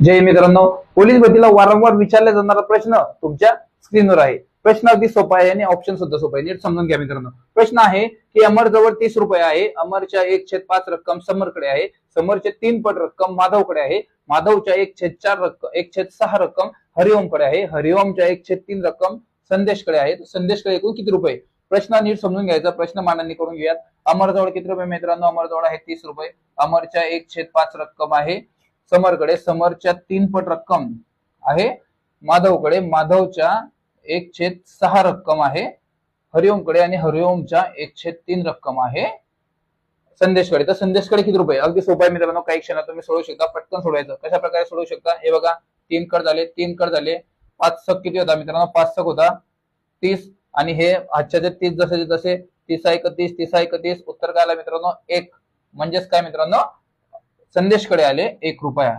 जय मित्रांनो, पोलीस भरतीला वारंवार विचारला जाणारा प्रश्न तुमच्या स्क्रीनवर आहे। प्रश्न अगदी सोपा आहे आणि ऑप्शन सुद्धा सोपा आहे, नीट समजून घ्या मित्रांनो। प्रश्न आहे की अमर जवळ 30 रुपये आहे, अमरच्या 1/5 रक्कम समरकडे आहे, समरचे 3 पट रक्कम माधवकडे आहे, माधवच्या 1/4 रक्कम 1/6 रक्कम हरिओमकडे आहे, हरिओमच्या 1/3 रक्कम संदेशकडे आहे, संदेशकडे एकूण किती रुपये? प्रश्न नीट समजून घ्यायचा, प्रश्न मांडणी करून घेऊयात। अमर जवळ किती रुपये मित्रांनो? अमर जवळ आहे 30 रुपये, अमरच्या 1/5 रक्कम आहे समरकडे, समरच्या 3 पट रक्कम आहे माधवकडे, माधवच्या 1/6 रक्कम आहे हरिओमकडे आणि हरिओमच्या 1/3 रक्कम आहे संदेशकडे। तर संदेशकडे किती रुपये? अगदी सोपा आहे मित्रांनो, काही क्षणात तुम्ही सोडवू शकता, पटकन सोडवायचं। कशा प्रकारे सोडवू शकता हे बघा, 3 कट झाले, 3 कट झाले, 5 सक किती होता मित्रांनो? 5 सक होता 30 आणि हे आजच्या 30 जसे जसे 30 31 30 31, उत्तर काय आलं मित्रांनो? 1। म्हणजेच काय मित्रांनो? संदेशकडे आले 1 रुपया।